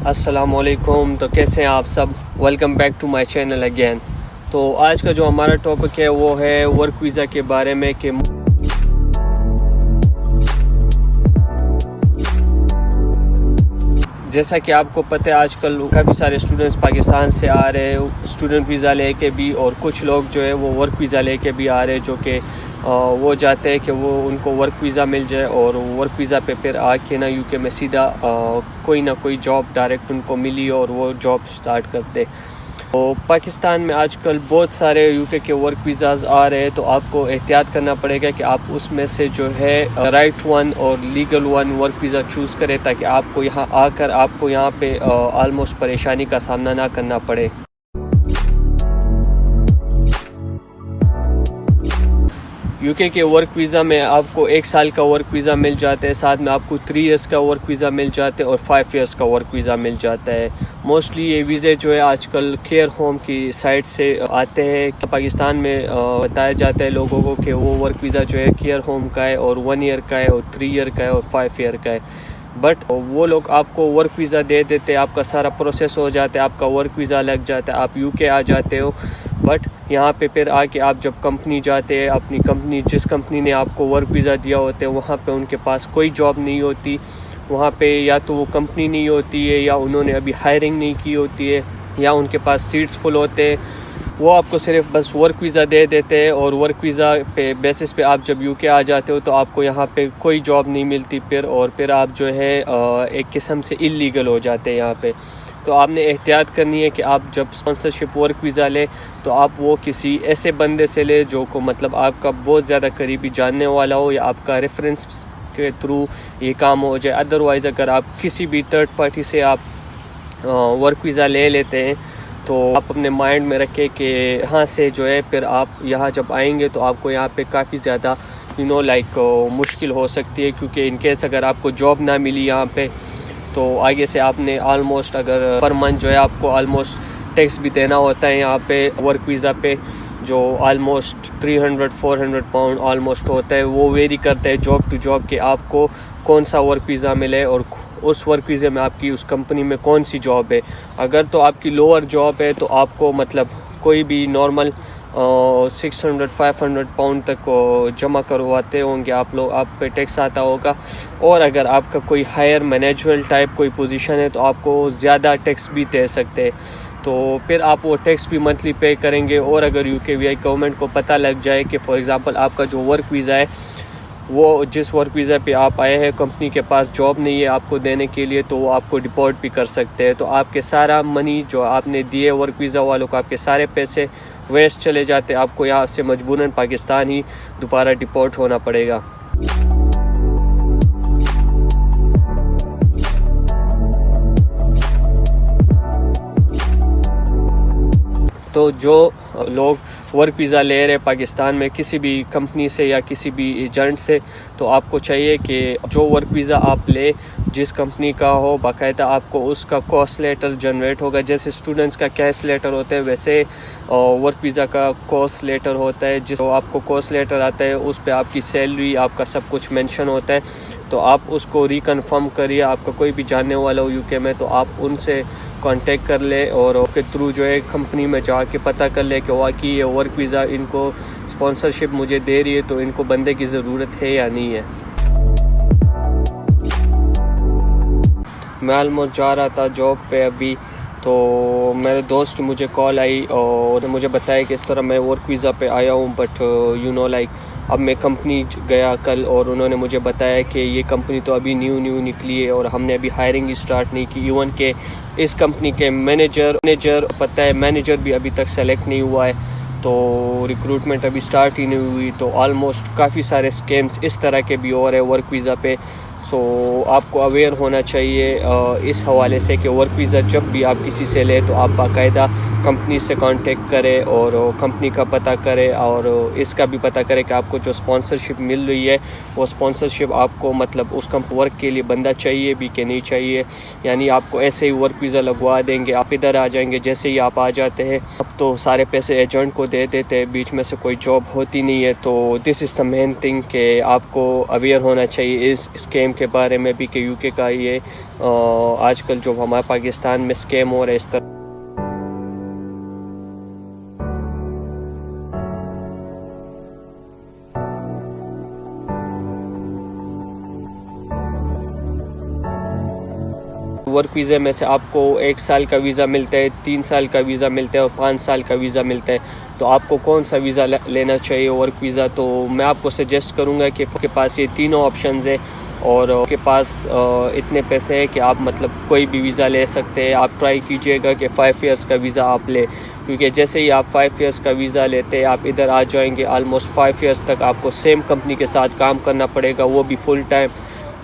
अस्सलामुअलैकुम। तो कैसे हैं आप सब। Welcome back to my channel again. तो आज का जो हमारा टॉपिक है वो है वर्क वीज़ा के बारे में कि जैसा कि आपको पता है आजकल काफ़ी सारे स्टूडेंट्स पाकिस्तान से आ रहे हैं स्टूडेंट वीज़ा लेके भी, और कुछ लोग जो है वो वर्क वीज़ा लेके भी आ रहे हैं, जो कि वो चाहते हैं कि वो उनको वर्क वीज़ा मिल जाए और वर्क वीज़ा पे फिर आके ना यूके में सीधा कोई ना कोई जॉब डायरेक्ट उनको मिली और वो जॉब स्टार्ट करते। तो पाकिस्तान में आजकल बहुत सारे यूके के वर्क वीज़ाज़ आ रहे हैं, तो आपको एहतियात करना पड़ेगा कि आप उसमें से जो है राइट वन और legal one work visa choose करें, ताकि आपको यहाँ आकर आपको यहाँ पे ऑलमोस्ट परेशानी का सामना ना करना पड़े। यूके के वर्क वीज़ा में आपको 1 साल का वर्क वीज़ा मिल जाता है, साथ में आपको 3 इयर्स का वर्क वीज़ा मिल जाता है और 5 इयर्स का वर्क वीज़ा मिल जाता है। मोस्टली ये वीज़े जो है आजकल केयर होम की साइड से आते हैं। पाकिस्तान में बताया जाता है लोगों को कि वो वर्क वीज़ा जो है केयर होम का है और 1 ईयर का है और 3 ईयर का है और 5 ईयर का है। बट वो लोग आपको वर्क वीज़ा दे देते हैं, आपका सारा प्रोसेस हो जाता है, आपका वर्क वीज़ा लग जाता है, आप यूके आ जाते हो। बट यहाँ पे फिर आके आप जब कंपनी जाते हैं, अपनी कंपनी जिस कंपनी ने आपको वर्क वीज़ा दिया होता है वहाँ पे उनके पास कोई जॉब नहीं होती। वहाँ पे या तो वो कंपनी नहीं होती है, या उन्होंने अभी हायरिंग नहीं की होती है, या उनके पास सीट्स फुल होते हैं। वो आपको सिर्फ बस वर्क वीज़ा दे देते हैं और वर्क वीज़ा पे बेसिस पे आप जब यूके आ जाते हो तो आपको यहाँ पे कोई जॉब नहीं मिलती फिर, और फिर आप जो है एक किस्म से इल्लीगल हो जाते हैं यहाँ पे। तो आपने एहतियात करनी है कि आप जब स्पॉन्सरशिप वर्क वीज़ा ले तो आप वो किसी ऐसे बंदे से ले जो को मतलब आपका बहुत ज़्यादा करीबी जानने वाला हो, या आपका रेफरेंस के थ्रू ये काम हो जाए। अदरवाइज़ अगर आप किसी भी थर्ड पार्टी से आप वर्क वीज़ा ले लेते हैं तो आप अपने माइंड में रखें कि यहाँ से जो है फिर आप यहाँ जब आएंगे तो आपको यहाँ पे काफ़ी ज़्यादा मुश्किल हो सकती है, क्योंकि इन केस अगर आपको जॉब ना मिली यहाँ पे तो आगे से आपने ऑलमोस्ट अगर पर मंथ जो है आपको ऑलमोस्ट टैक्स भी देना होता है यहाँ पे वर्क वीज़ा पे, जो ऑलमोस्ट 300-400 पाउंड ऑलमोस्ट होता है। वो वेरी करता है जॉब टू जॉब कि आपको कौन सा वर्क वीज़ा मिले और उस वर्क वीज़े में आपकी उस कंपनी में कौन सी जॉब है। अगर तो आपकी लोअर जॉब है तो आपको मतलब कोई भी नॉर्मल 600-500 पाउंड तक जमा करवाते होंगे आप लोग, आप पे टैक्स आता होगा। और अगर आपका कोई हायर मैनेजमेंट टाइप कोई पोजीशन है तो आपको ज़्यादा टैक्स भी दे सकते हैं, तो फिर आप वो टैक्स भी मंथली पे करेंगे। और अगर यूके गवर्नमेंट को पता लग जाए कि फॉर एग्ज़ाम्पल आपका जो वर्क वीज़ा है वो जिस वर्क वीज़ा पे आप आए हैं कंपनी के पास जॉब नहीं है आपको देने के लिए, तो वो आपको डिपोर्ट भी कर सकते हैं। तो आपके सारा मनी जो आपने दिए वर्क वीज़ा वालों को, आपके सारे पैसे वेस्ट चले जाते, आपको यहाँ से मजबूरन पाकिस्तान ही दोबारा डिपोर्ट होना पड़ेगा। तो जो लोग वर्क वीज़ा ले रहे पाकिस्तान में किसी भी कंपनी से या किसी भी एजेंट से, तो आपको चाहिए कि जो वर्क वीज़ा आप ले जिस कंपनी का हो, बाकायदा आपको उसका कॉस्ट लेटर जनरेट होगा। जैसे स्टूडेंट्स का कैश लेटर होता है वैसे वर्क वीज़ा का कॉस्ट लेटर होता है। जिस आपको कॉस्ट लेटर आता है उस पर आपकी सैलरी आपका सब कुछ मेंशन होता है, तो आप उसको रिकन्फर्म करिए। आपका कोई भी जानने वाला हो यूके में तो आप उनसे कांटेक्ट कर ले और उसके थ्रू जो है कंपनी में जाके पता कर ले कि वाकई ये वर्क वीज़ा इनको स्पॉन्सरशिप मुझे दे रही है तो इनको बंदे की ज़रूरत है या नहीं है। मैं ऑलमोस्ट जा रहा था जॉब पे अभी, तो मेरे दोस्त की मुझे कॉल आई और मुझे बताया कि इस तरह मैं वर्क वीज़ा पे आया हूँ, बट अब मैं कंपनी गया कल और उन्होंने मुझे बताया कि ये कंपनी तो अभी न्यू निकली है और हमने अभी हायरिंग स्टार्ट नहीं की। इवन के इस कंपनी के मैनेजर भी अभी तक सेलेक्ट नहीं हुआ है, तो रिक्रूटमेंट अभी स्टार्ट ही नहीं हुई। तो ऑलमोस्ट काफ़ी सारे स्कैम्स इस तरह के भी हो रहे हैं वर्क वीज़ा पे। सो आपको अवेयर होना चाहिए इस हवाले से कि वर्क वीज़ा जब भी आप किसी से ले तो आप बाकायदा कंपनी से कांटेक्ट करें और कंपनी का पता करें और इसका भी पता करें कि आपको जो स्पॉन्सरशिप मिल रही है वो स्पॉन्सरशिप आपको मतलब उस वर्क के लिए बंदा चाहिए भी कि नहीं चाहिए, यानी आपको ऐसे ही वर्क वीज़ा लगवा देंगे, आप इधर आ जाएंगे। जैसे ही आप आ जाते हैं अब तो सारे पैसे एजेंट को दे देते हैं, बीच में से कोई जॉब होती नहीं है। तो this is the main thing कि आपको अवेयर होना चाहिए इस स्कैम के बारे में भी कि यूके का ये आजकल जो हमारे पाकिस्तान में स्कैम हो रहा है इस तरह। वर्क वीज़े में से आपको 1 साल का वीज़ा मिलता है, 3 साल का वीज़ा मिलता है और 5 साल का वीज़ा मिलता है। तो आपको कौन सा वीज़ा लेना चाहिए वर्क वीज़ा? तो मैं आपको सजेस्ट करूँगा कि आपके पास ये तीनों ऑप्शंस है और आपके पास इतने पैसे हैं कि आप मतलब कोई भी वीज़ा ले सकते हैं। आप ट्राई कीजिएगा कि 5 इयर्स का वीज़ा आप ले, क्योंकि जैसे ही आप 5 इयर्स का वीज़ा लेते हैं आप इधर आ जाएंगे। ऑलमोस्ट 5 इयर्स तक आपको सेम कंपनी के साथ काम करना पड़ेगा, वो भी फुल टाइम।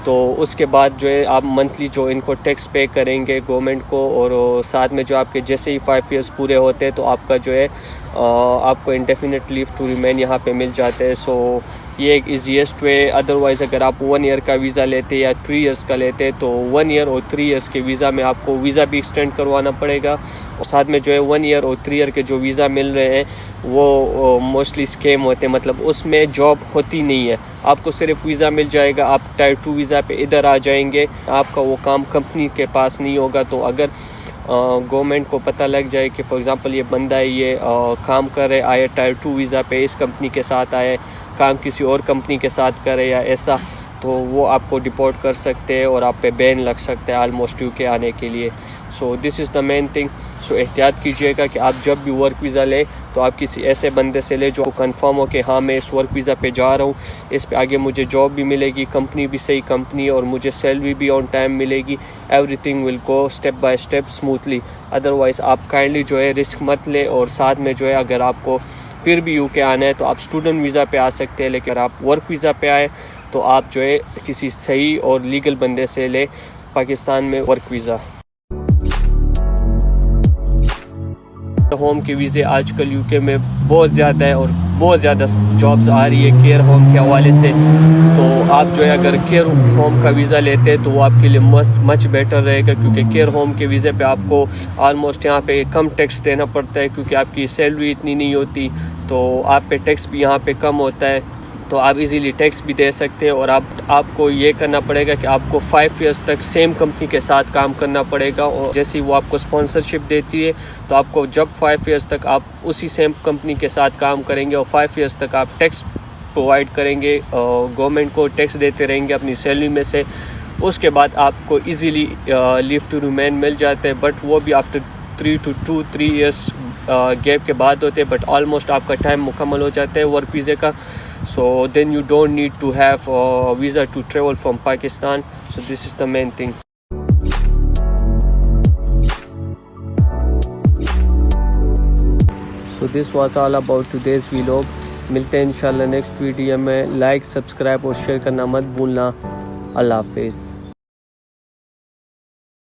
तो उसके बाद जो है आप मंथली जो इनको टैक्स पे करेंगे गवर्नमेंट को, और साथ में जो आपके जैसे ही 5 इयर्स पूरे होते हैं तो आपका जो है आपको इंडेफिनिट लीव टू रिमेन यहाँ पे मिल जाते हैं। सो ये एक ईजीएस्ट वे। अदरवाइज़ अगर आप 1 ईयर का वीज़ा लेते या 3 इयर्स का लेते तो 1 ईयर और 3 इयर्स के वीज़ा में आपको वीज़ा भी एक्सटेंड करवाना पड़ेगा, और साथ में जो है 1 ईयर और 3 ईयर के जो वीज़ा मिल रहे हैं वो मोस्टली स्कैम होते हैं, मतलब उसमें जॉब होती नहीं है। आपको सिर्फ वीज़ा मिल जाएगा, आप टायर 2 वीज़ा पे इधर आ जाएंगे, आपका वो काम कंपनी के पास नहीं होगा। तो अगर गवर्नमेंट को पता लग जाए कि फॉर एग्ज़ाम्पल ये बंदा है ये काम कर रहे आए टायर 2 वीज़ा पे, इस कंपनी के साथ आए, काम किसी और कंपनी के साथ करे या ऐसा, तो वो आपको डिपोर्ट कर सकते हैं और आप पे बैन लग सकता है ऑलमोस्ट यूके आने के लिए। So this is the main thing. So एहतियात कीजिएगा कि आप जब भी वर्क वीज़ा लें तो आप किसी ऐसे बंदे से ले जो कंफर्म हो कि हाँ मैं इस वर्क वीज़ा पे जा रहा हूँ, इस पे आगे मुझे जॉब भी मिलेगी, कंपनी भी सही कंपनी और मुझे सैलरी भी ऑन टाइम मिलेगी, everything will go step by step smoothly. Otherwise आप काइंडली जो है रिस्क मत ले, और साथ में जो है अगर आपको फिर भी यूके आना है तो आप स्टूडेंट वीज़ा पे आ सकते हैं, लेकिन अगर आप वर्क वीज़ा पे आए तो आप जो है किसी सही और लीगल बंदे से ले पाकिस्तान में वर्क वीज़ा। होम के वीज़े आजकल यूके में बहुत ज़्यादा है और बहुत ज़्यादा जॉब्स आ रही है केयर होम के हवाले से। तो आप जो है अगर केयर होम का वीज़ा लेते हैं तो वो आपके लिए मच बेटर रहेगा, क्योंकि केयर होम के वीज़े पे आपको ऑलमोस्ट यहाँ पे कम टैक्स देना पड़ता है, क्योंकि आपकी सैलरी इतनी नहीं होती, तो आप पे टैक्स भी यहाँ पे कम होता है। तो आप इजीली टैक्स भी दे सकते हैं, और आपको ये करना पड़ेगा कि आपको 5 इयर्स तक सेम कंपनी के साथ काम करना पड़ेगा, और जैसे ही वो आपको स्पॉन्सरशिप देती है तो आपको जब 5 इयर्स तक आप उसी सेम कंपनी के साथ काम करेंगे और 5 इयर्स तक आप टैक्स प्रोवाइड करेंगे, गवर्नमेंट को टैक्स देते रहेंगे अपनी सैलरी में से, उसके बाद आपको इजीली लीव टू रिमेन मिल जाते हैं। बट वो भी आफ्टर 3 इयर्स गैप के बाद होते हैं, बट ऑलमोस्ट आपका टाइम मुकम्मल हो जाता है वर्क वीज़े का। So then you don't need to have a visa to travel from Pakistan. So this is the main thing. So this was all about today's vlog. मिलते हैं इंशाल्लाह नेक्स्ट वीडियो में। लाइक, सब्सक्राइब और share करना मत भूलना। अल्लाह हाफिज़।